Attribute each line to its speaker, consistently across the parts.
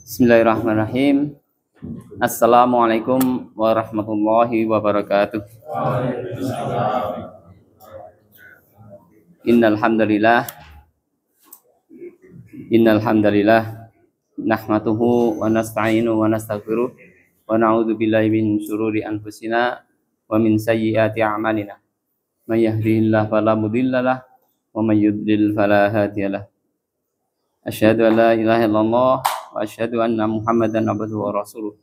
Speaker 1: Bismillahirrahmanirrahim. Assalamualaikum warahmatullahi wabarakatuh. Innal hamdalillah nahmaduhu wa nasta'inu wa nastaghfiruh wa na'udzu billahi min syururi anfusina wa min sayyiati a'malina. May yahdihillahu fala mudhillalah wa may yudlil fala hadiyalah. Asyhadu an la ilaha illallah wa asyhadu anna Muhammadan abduhu wa rasuluh.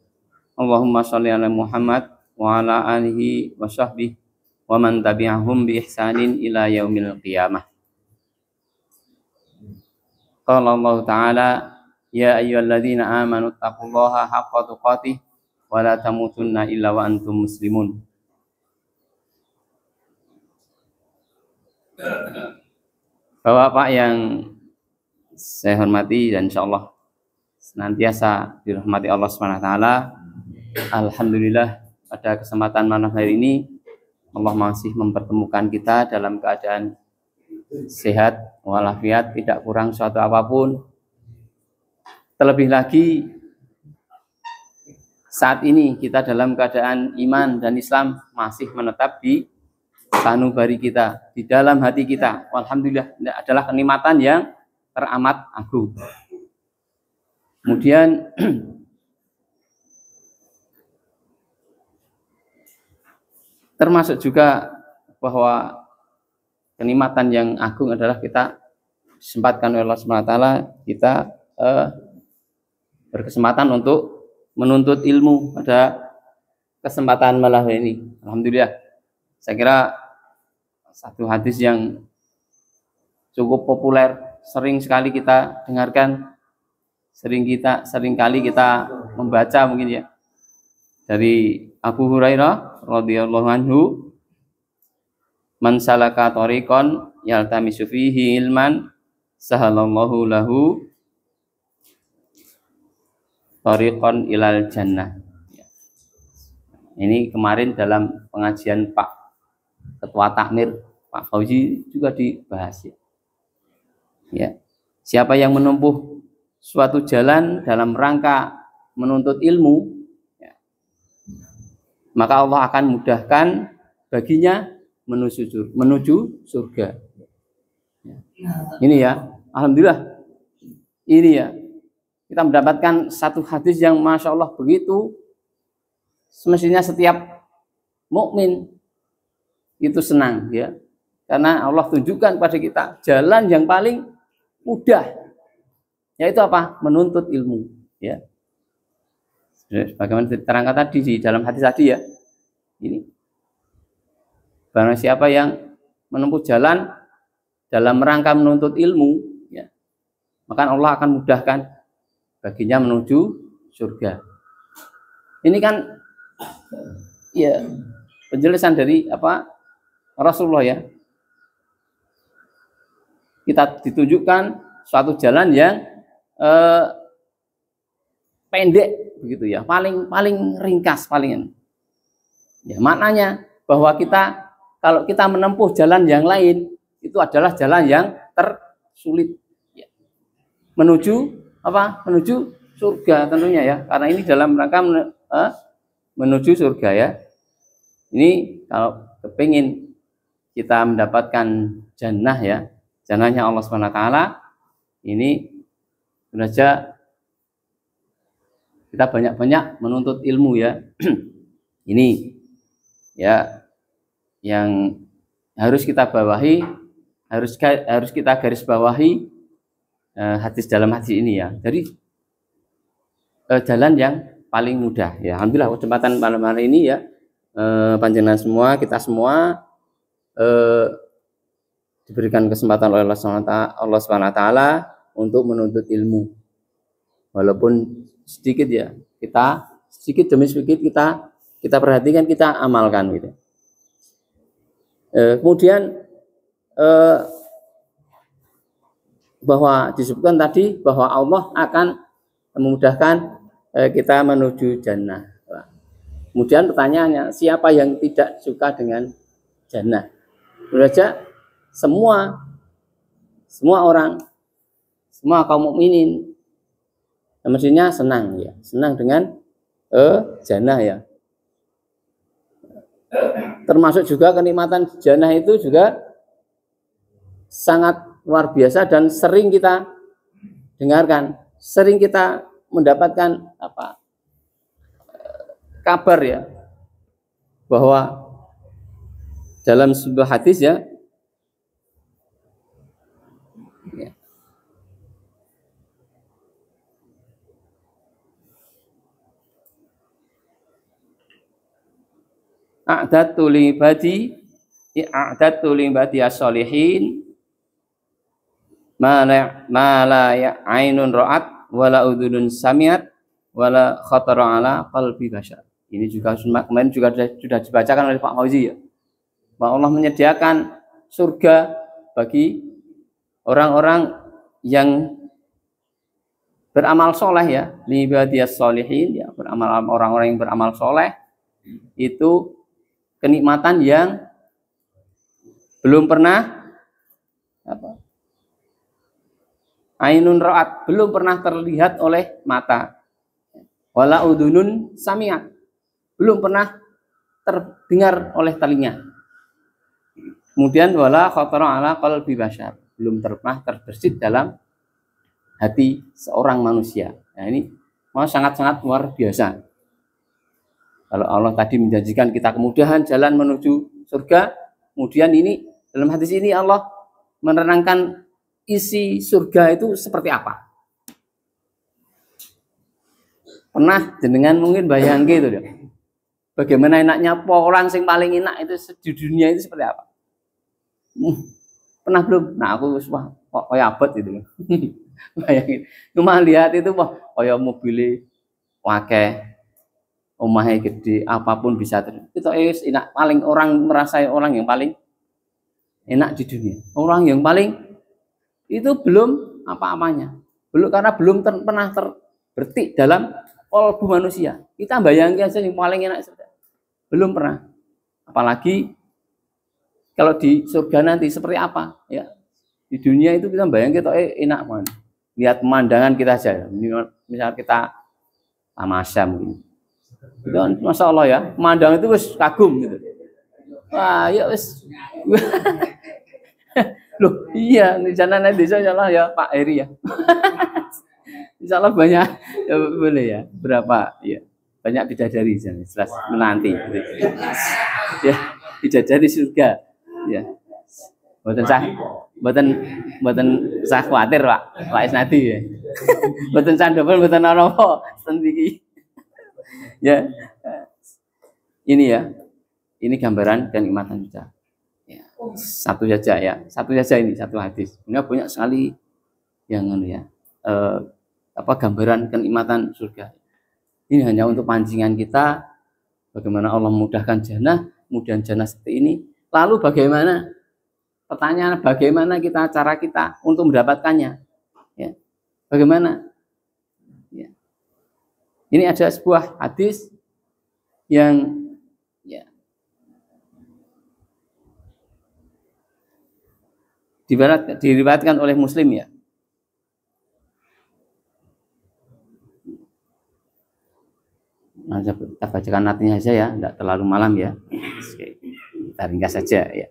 Speaker 1: Allahumma shalli ala Muhammad wa ala alihi wa sahbihi wa man tabi'ahum bi ihsanin ila yaumil qiyamah. Qala Allah Ta'ala, ya ayyuhalladzina amanu taqullaha haqqa tuqatih wa la tamutunna illa wa antum muslimun. Bapak-bapak yang saya hormati dan insyaallah senantiasa dirahmati Allah SWT. Alhamdulillah pada kesempatan malam hari ini Allah masih mempertemukan kita dalam keadaan sehat walafiat, tidak kurang suatu apapun. Terlebih lagi saat ini kita dalam keadaan iman dan Islam masih menetap di sanubari kita, di dalam hati kita. Alhamdulillah, ini adalah kenikmatan yang teramat agung. Kemudian termasuk juga bahwa kenikmatan yang agung adalah kita disempatkan oleh Allah SWT, kita berkesempatan untuk menuntut ilmu pada kesempatan malam ini. Alhamdulillah, saya kira satu hadis yang cukup populer, sering sekali kita dengarkan, sering kali kita membaca mungkin ya, dari Abu Hurairah radhiyallahu anhu, man salaka tariqan yaltamisu fihi ilman sahalallahu lahu tariqan ilal jannah. Ini kemarin dalam pengajian Pak Ketua Takmir, Pak Fauzi juga dibahas ya. Ya, siapa yang menempuh suatu jalan dalam rangka menuntut ilmu, ya, maka Allah akan mudahkan baginya menuju surga. Ya. Ini ya, alhamdulillah. Ini ya, kita mendapatkan satu hadis yang masya Allah begitu. Semestinya setiap mukmin itu senang ya, karena Allah tunjukkan pada kita jalan yang paling mudah, yaitu apa? Menuntut ilmu ya. Bagaimana diterangkan tadi di dalam hadis tadi ya, ini barang siapa yang menempuh jalan dalam rangka menuntut ilmu ya, maka Allah akan mudahkan baginya menuju surga. Ini kan ya penjelasan dari apa Rasulullah ya. Kita ditunjukkan suatu jalan yang pendek begitu ya, paling ringkas, paling ya, maknanya bahwa kita kalau kita menempuh jalan yang lain itu adalah jalan yang tersulit ya. Menuju apa? Menuju surga tentunya ya, karena ini dalam rangka menuju surga ya. Ini kalau kepingin kita mendapatkan jannah ya, jannahnya Allah SWT, ini saja kita banyak-banyak menuntut ilmu ya. Ini ya yang harus kita bawahi, harus kita garis bawahi hadis dalam hadis ini ya. Jadi jalan yang paling mudah ya. Alhamdulillah kesempatan malam hari ini ya, panjenengan semua, kita semua diberikan kesempatan oleh Allah SWT untuk menuntut ilmu. Walaupun sedikit ya, kita sedikit demi sedikit kita perhatikan, kita amalkan gitu. Kemudian bahwa disebutkan tadi bahwa Allah akan memudahkan kita menuju jannah. Kemudian pertanyaannya, siapa yang tidak suka dengan jannah? Saja semua orang semua kaum mukminin. Mestinya senang ya, senang dengan jannah ya. Termasuk juga kenikmatan jannah itu juga sangat luar biasa dan sering kita dengarkan, sering kita mendapatkan kabar ya, bahwa dalam sebuah hadis ya, a'dadtu li ibadi as-solihin ma la ainun ra'at wala udhunun samiat wala khatara ala qalbi bashar. Ini juga kemarin juga sudah dibacakan oleh Pak Fauzi ya, bahwa Allah menyediakan surga bagi orang-orang yang beramal soleh ya, li ibadi as-solihin ya, orang-orang yang beramal soleh itu kenikmatan yang belum pernah ainun ra'at, belum pernah terlihat oleh mata, wala udhunun sami'at, belum pernah terdengar oleh telinga, kemudian wala khatara ala qalbi bashar, belum pernah terbersit dalam hati seorang manusia. Nah, ini sangat-sangat luar biasa. Kalau Allah tadi menjanjikan kita kemudahan jalan menuju surga, kemudian ini dalam hadis ini Allah menerangkan isi surga itu seperti apa. Pernah jenengan mungkin bayang gitu ya, bagaimana enaknya orang yang paling enak itu di dunia itu seperti apa? Pernah belum? Nah aku kok kayak abad gitu. Bayangin, cuma lihat itu kayak mobilnya wakeh, omahnya gede, apapun bisa terjadi. Itu enak, paling orang merasa orang yang paling enak di dunia. Orang yang paling itu belum apa-apanya. Belum, karena belum pernah terbertik dalam kalbu manusia. Kita bayangkan saja yang paling enak belum pernah. Apalagi kalau di surga nanti seperti apa ya. Di dunia itu kita bayangkan itu enak banget. Lihat pemandangan kita saja. Misal kita tamasya mungkin. Itu Masya Allah ya, memandang itu wis kagum gitu. Wah, ya wis. Loh, iya, di sana nanti insyaallah ya Pak Heri ya. Insyaallah banyak ya, boleh ya. Berapa ya? Banyak bidadari di sana, jelas menanti. Ya, bidadari surga. Ya. Mboten sah khawatir, Pak Isnadi ya. Mboten sandopon mboten ana apa iki. Ya, ini ya, ini gambaran kenikmatan kita. Ya, satu saja ini satu hadis. Ini banyak sekali yang gambaran kenikmatan surga. Ini hanya untuk pancingan kita, bagaimana Allah memudahkan jannah, kemudian jannah seperti ini. Lalu bagaimana? Pertanyaan bagaimana cara kita untuk mendapatkannya? Ya, bagaimana? Ini ada sebuah hadis yang ya, diriwayatkan oleh Muslim ya. Nah, kita bacakan artinya saja ya, tidak terlalu malam ya. Kita ringkas saja ya.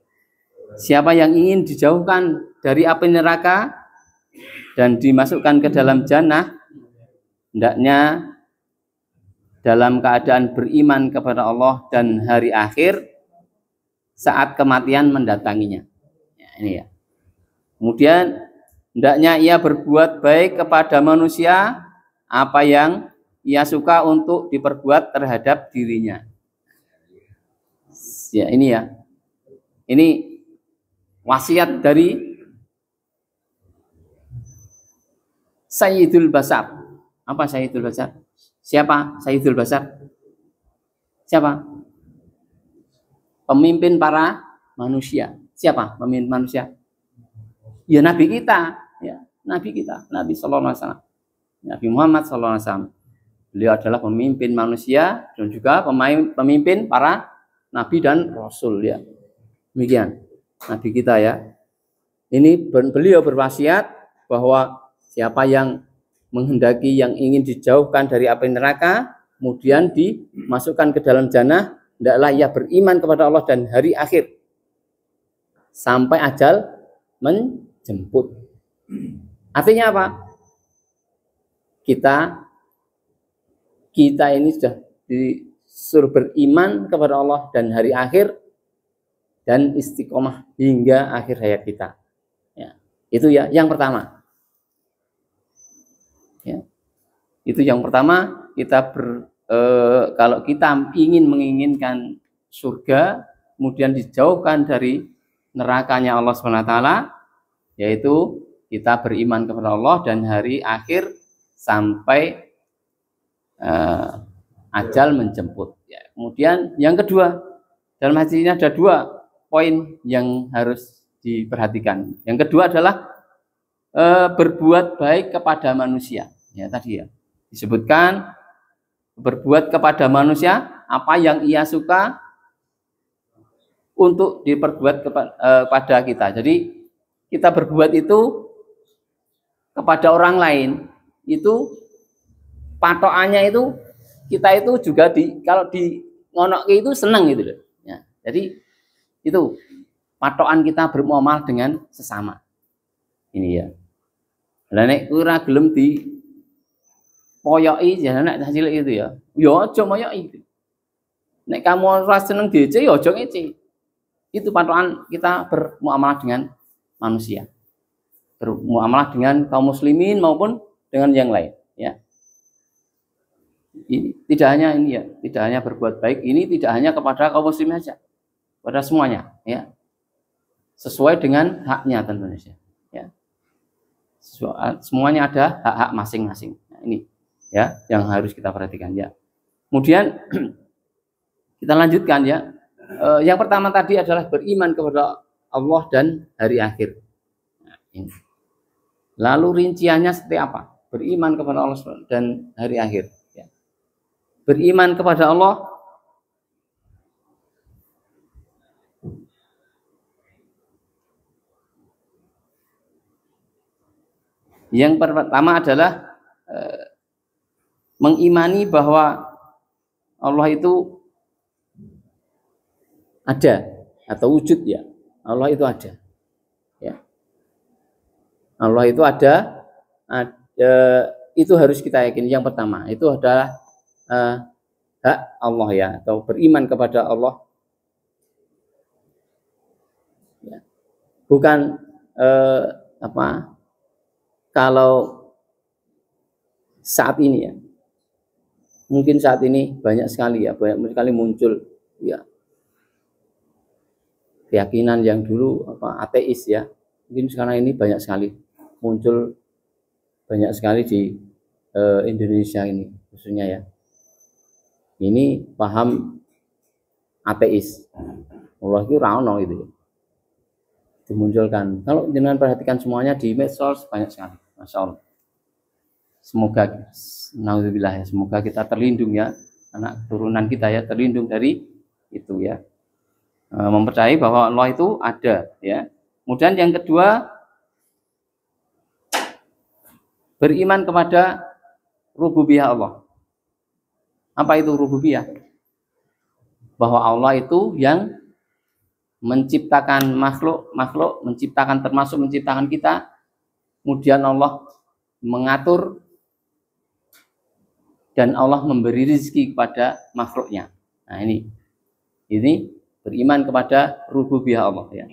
Speaker 1: Siapa yang ingin dijauhkan dari api neraka dan dimasukkan ke dalam jannah, hendaknya dalam keadaan beriman kepada Allah dan hari akhir saat kematian mendatanginya. Ya, ini ya. Kemudian hendaknya ia berbuat baik kepada manusia apa yang ia suka untuk diperbuat terhadap dirinya. Ya, ini ya. Ini wasiat dari Sayyidul Bashar. Apa Sayyidul Bashar? Siapa Sayyidul Bashar? Siapa? Pemimpin para manusia. Siapa pemimpin manusia? Ya Nabi kita, ya Nabi kita, Nabi Sallallahu Alaihi Wasallam, Nabi Muhammad Sallallahu Alaihi Wasallam. Beliau adalah pemimpin manusia dan juga pemimpin para nabi dan rasul ya. Demikian Nabi kita ya. Ini beliau berwasiat bahwa Siapa yang menghendaki, yang ingin dijauhkan dari api neraka, kemudian dimasukkan ke dalam jannah, hendaklah ia beriman kepada Allah dan hari akhir sampai ajal menjemput. Artinya apa? Kita ini sudah disuruh beriman kepada Allah dan hari akhir dan istiqomah hingga akhir hayat kita. Ya, itu ya yang pertama. Ya, itu yang pertama. Kalau kita menginginkan surga, kemudian dijauhkan dari nerakanya Allah SWT, yaitu kita beriman kepada Allah dan hari akhir sampai ajal menjemput. Ya, kemudian yang kedua, dalam hadis ini ada 2 poin yang harus diperhatikan. Yang kedua adalah berbuat baik kepada manusia. Ya, tadi ya disebutkan berbuat kepada manusia apa yang ia suka untuk diperbuat kepada kita. Jadi kita berbuat itu kepada orang lain, itu patokannya itu kita itu juga kalau di ngonoke itu senang gitu loh. Ya, jadi itu patokan kita bermuamalah dengan sesama. Ini ya. Lah nek ora gelem di poyoki jangan nek hasil itu ya. Ya aja moyoki. Nek kamu ora seneng DC ya aja ngece. Itu patokan kita bermuamalah dengan manusia. Bermuamalah dengan kaum muslimin maupun dengan yang lain, ya. Ini tidak hanya ini ya, tidak hanya berbuat baik, ini tidak hanya kepada kaum muslimin saja, pada semuanya, ya. Sesuai dengan haknya tentunya, ya. Semuanya ada hak-hak masing-masing. Nah, ini ya yang harus kita perhatikan, ya. Kemudian kita lanjutkan, ya. Yang pertama tadi adalah beriman kepada Allah dan hari akhir. Nah, ini. Lalu rinciannya seperti apa? Beriman kepada Allah dan hari akhir. Ya. Beriman kepada Allah yang pertama adalah mengimani bahwa Allah itu ada atau wujud, ya. Allah itu ada, ya. Allah itu ada, itu harus kita yakini. Yang pertama itu adalah hak Allah, ya, atau beriman kepada Allah, ya. Bukan kalau saat ini, ya, mungkin saat ini banyak sekali, ya, banyak sekali muncul, ya, keyakinan yang dulu ateis, ya, mungkin sekarang ini banyak sekali muncul, banyak sekali di Indonesia ini khususnya, ya. Ini paham ateis, Allah itu rano itu, ya, dimunculkan. Kalau dengan perhatikan semuanya di medsos banyak sekali, masya Allah. Semoga, naudzubillah, ya, semoga kita terlindung, ya, anak turunan kita, ya, terlindung dari itu, ya. Mempercayai bahwa Allah itu ada, ya. Kemudian yang kedua, beriman kepada rububiyah Allah. Apa itu rububiyah? Bahwa Allah itu yang menciptakan makhluk, termasuk menciptakan kita. Kemudian Allah mengatur dan Allah memberi rezeki kepada makhluknya. Nah, ini beriman kepada rububiyah Allah, ya.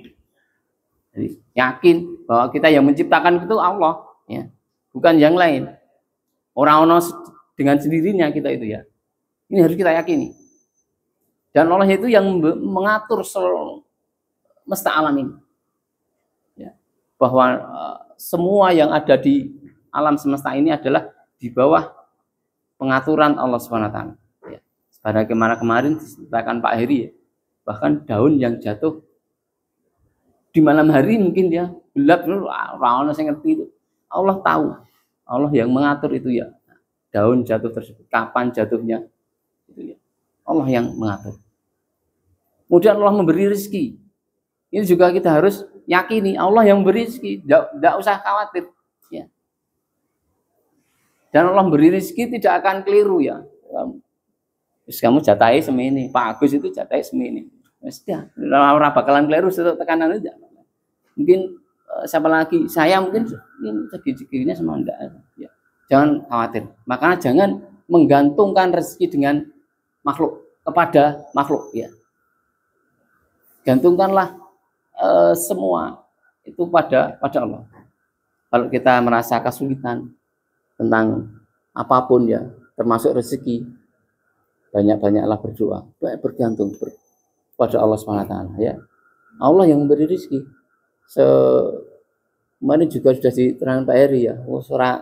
Speaker 1: Jadi yakin bahwa kita yang menciptakan itu Allah, ya, bukan yang lain. Orang-orang dengan sendirinya kita itu, ya. Ini harus kita yakini. Dan Allah itu yang mengatur semesta alam ini, ya. Bahwa semua yang ada di alam semesta ini adalah di bawah pengaturan Allah SWT, ya. Sebagaimana kemarin diceritakan Pak Heri, ya. Bahkan daun yang jatuh di malam hari mungkin dia gelap, orang saya ngerti itu. Allah tahu, Allah yang mengatur itu, ya. Daun jatuh tersebut, kapan jatuhnya, itu, ya. Allah yang mengatur. Kemudian Allah memberi rezeki. Ini juga kita harus yakini Allah yang memberi rezeki. Tidak usah khawatir, ya. Dan Allah beri rezeki tidak akan keliru ya. Terus kamu jatai semini, Pak Agus itu jatai semini. Sudah, orang bakalan keliru setelah tekanan itu. Mungkin siapa lagi? Saya mungkin rezekinya sama enggak. Ya. Jangan khawatir. Makanya jangan menggantungkan rezeki dengan makhluk kepada makhluk ya. Gantungkanlah semua itu pada Allah. Kalau kita merasa kesulitan tentang apapun ya, termasuk rezeki, banyak-banyaklah berdoa, bergantung pada Allah SWT ya. Allah yang memberi rezeki. Kemarin juga sudah diterangkan Pak Heri ya,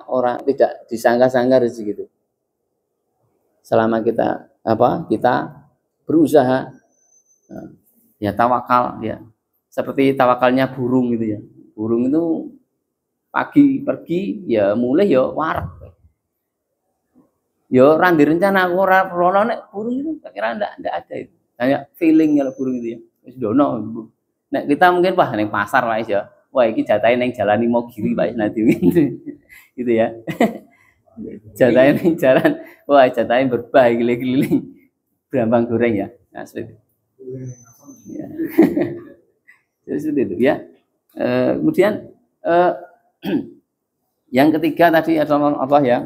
Speaker 1: orang tidak disangka-sangka rezeki itu. Selama kita berusaha ya tawakal ya. Seperti tawakalnya burung gitu ya. Burung itu pagi pergi ya mulai ya warak. Ya ora direncana ora rono nek burung itu kira ndak ada itu. Kayak feeling kalau burung itu ya. Wis dono. Nek kita mungkin wah ning pasar wae ya. Wah iki jatahe ning jalan Imogiri wae nanti gitu ya. Jatahe ning jalan wah jatahe berbah keliling-keliling brambang goreng ya. Nah, seperti itu. Ya. Seperti itu ya. Kemudian yang ketiga tadi adalah Allah yang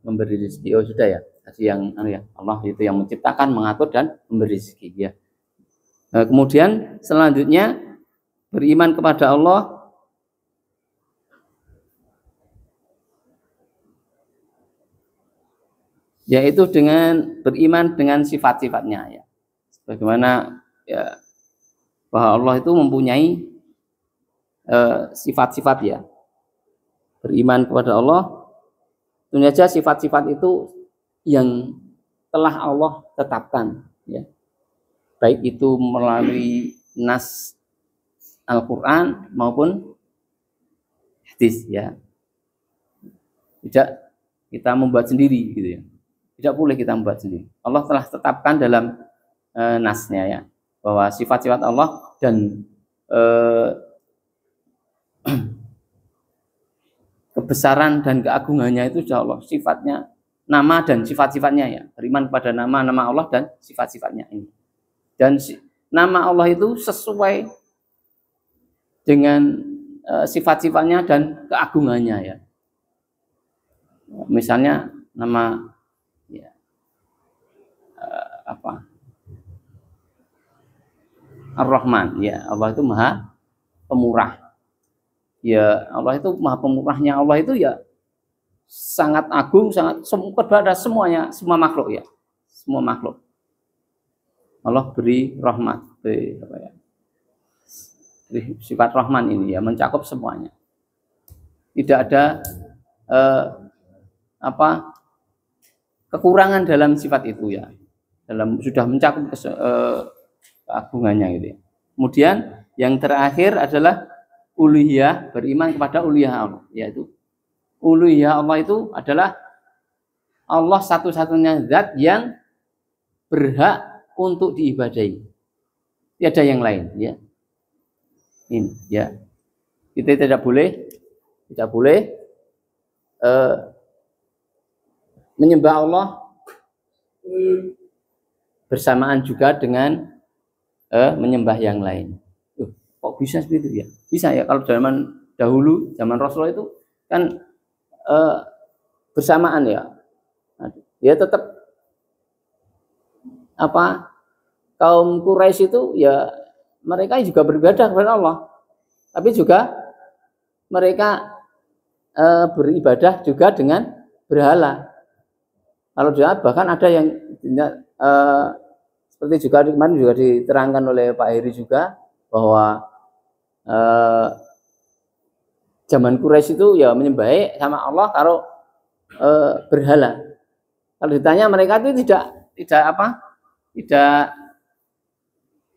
Speaker 1: memberi rezeki. Oh sudah ya. Tadi yang Allah itu yang menciptakan, mengatur dan memberi rezeki ya. Kemudian selanjutnya beriman kepada Allah yaitu dengan beriman dengan sifat-sifatnya ya. Bagaimana ya bahwa Allah itu mempunyai sifat-sifat ya. Beriman kepada Allah tentu saja sifat-sifat itu yang telah Allah tetapkan ya. Baik itu melalui nas Al-Qur'an maupun hadis ya. Tidak kita membuat sendiri gitu ya. Tidak boleh kita membuat sendiri. Allah telah tetapkan dalam nasnya ya bahwa sifat-sifat Allah dan kebesaran dan keagungannya itu sudah Allah sifatnya, nama dan sifat-sifatnya ya. Beriman pada nama-nama Allah dan sifat-sifatnya ini. Dan nama Allah itu sesuai dengan sifat-sifatnya dan keagungannya ya. Misalnya nama ya, Ar-Rahman ya, Allah itu Maha Pemurah. Ya, Allah itu Maha Pemurahnya. Allah itu ya sangat agung, sangat kepada semuanya, semua makhluk ya. Semua makhluk. Allah beri rahmat, beri sifat Rahman ini ya mencakup semuanya. Tidak ada kekurangan dalam sifat itu ya. Sudah mencakup keagungannya gitu ya. Kemudian yang terakhir adalah uluhiyah, beriman kepada uluhiyah Allah, yaitu uluhiyah Allah itu adalah Allah satu-satunya zat yang berhak untuk diibadahi. Tiada yang lain ya. Ini ya. Kita tidak boleh menyembah Allah bersamaan juga dengan menyembah yang lain. Kok bisa seperti itu ya? Bisa ya, kalau zaman dahulu, zaman Rasulullah itu kan bersamaan ya. Ya tetap kaum Quraisy itu ya mereka juga beribadah kepada Allah, tapi juga mereka beribadah juga dengan berhala. Kalau dia bahkan ada yang seperti juga kemarin juga diterangkan oleh Pak Heri juga bahwa zaman Quraisy itu ya menyembah sama Allah kalau berhala. Kalau ditanya mereka itu tidak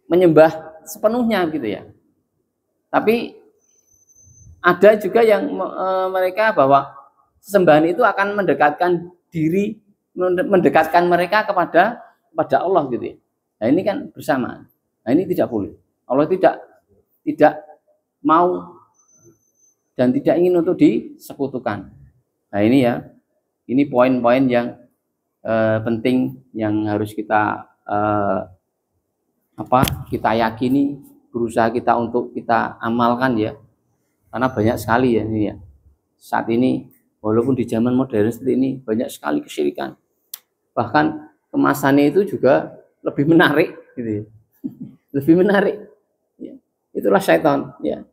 Speaker 1: menyembah sepenuhnya gitu ya. Tapi ada juga yang mereka bahwa sesembahan itu akan mendekatkan mereka kepada Allah gitu ya. Nah ini kan bersamaan. Nah ini tidak boleh. Allah tidak mau dan tidak ingin untuk disekutukan. Nah ini ya Ini poin-poin yang penting yang harus kita kita yakini, berusaha kita untuk kita amalkan ya, karena banyak sekali ya ini ya. Saat ini walaupun di zaman modern seperti ini banyak sekali kesyirikan, bahkan kemasannya itu juga lebih menarik gitu ya. Lebih menarik ya. Itulah syaitan ya.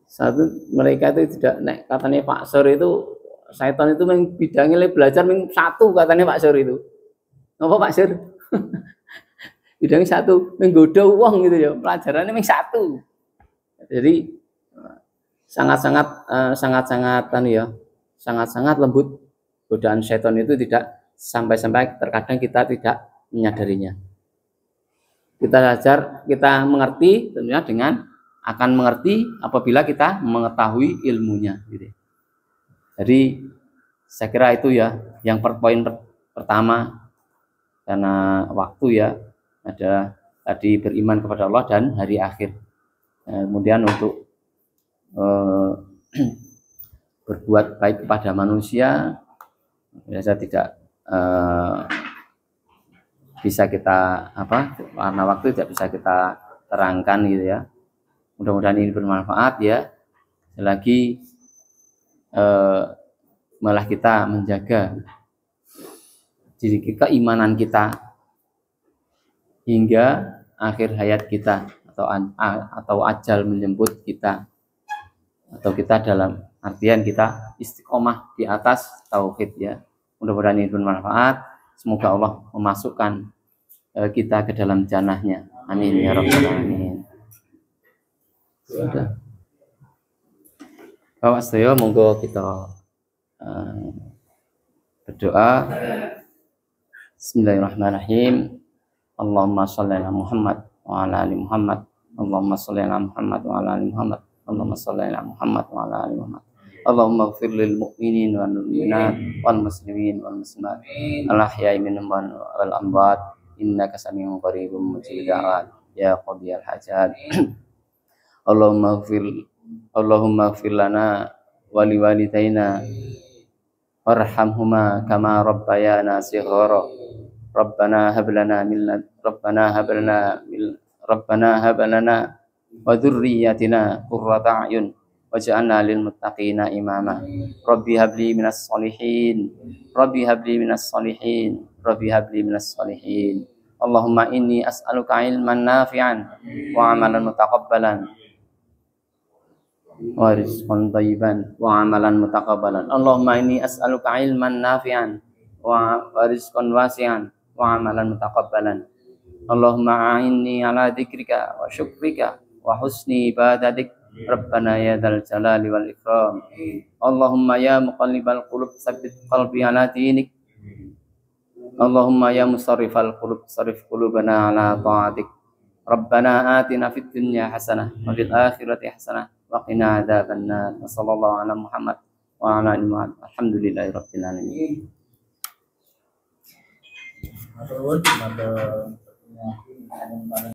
Speaker 1: Satu mereka itu tidak katanya Pak Sur itu syaitan itu bidangnya belajar satu katanya Pak Sur itu. Apa Pak Sur? Bidangnya satu, menggoda uang gitu ya. Pelajarannya satu. Jadi sangat-sangat lembut. Godaan syaitan itu tidak sampai-sampai terkadang kita tidak menyadarinya. Kita mengerti tentunya dengan akan mengerti apabila kita mengetahui ilmunya gitu. Jadi saya kira itu ya yang poin pertama, karena waktu ya adalah tadi beriman kepada Allah dan hari akhir. Kemudian untuk berbuat baik kepada manusia biasa tidak bisa kita karena waktu tidak bisa kita terangkan gitu ya. Mudah-mudahan ini bermanfaat ya. Lagi malah kita menjaga diri keimanan kita hingga akhir hayat kita atau ajal menjemput kita, atau kita dalam artian kita istiqomah di atas tauhid ya. Mudah-mudahan ini bermanfaat. Semoga Allah memasukkan kita ke dalam jannahnya. Amin ya rabbal alamin. Sudah. Bapak sedaya monggo kita berdoa. Bismillahirrahmanirrahim. Allahumma shalli ala Muhammad wa ala ali Muhammad. Allahumma shalli ala Muhammad wa ala ali Muhammad. Allahumma shalli ala Muhammad wa ala ali Muhammad. Allahumma ighfir lil mu'minin wal mu'minat wal muslimin wal muslimat al ahya'i minhum wal amwat innaka sami'un qaribun mujibud da'wat ya qadiyal hajat. Allahumma ighfir lana wa liwalidayna warhamhuma kama rabbayana shighara. Rabbana hab lana wa dhurriyyatina qurrata a'yun waj'alna lil muttaqina imama. Rabbi habli minas solihin. Allahumma inni as'aluka ilman nafi'an wa amalan mutaqabbalan wa rizqan thayyiban wa amalan mutaqabbalan. Allahumma inni as'aluka ilman nafi'an wa rizqan wasi'an wa amalan mutaqabbalan. Allahumma a'inni ala dzikrika wa syukrika wa husni ibadatik. Rabbana ya dzal jalali wal ikram. Allahumma ya muqallibal qulub tsabbit qalbi ala dinik. Allahumma ya musarrifal qulub sarrif qulubana ala ta'atik. Rabbana atina fid dunya hasanah wa fil akhirati hasanah wa qina adzabannar. Wa sallallahu ala Muhammad wa ala ali Muhammad. Alhamdulillahi rabbil alamin.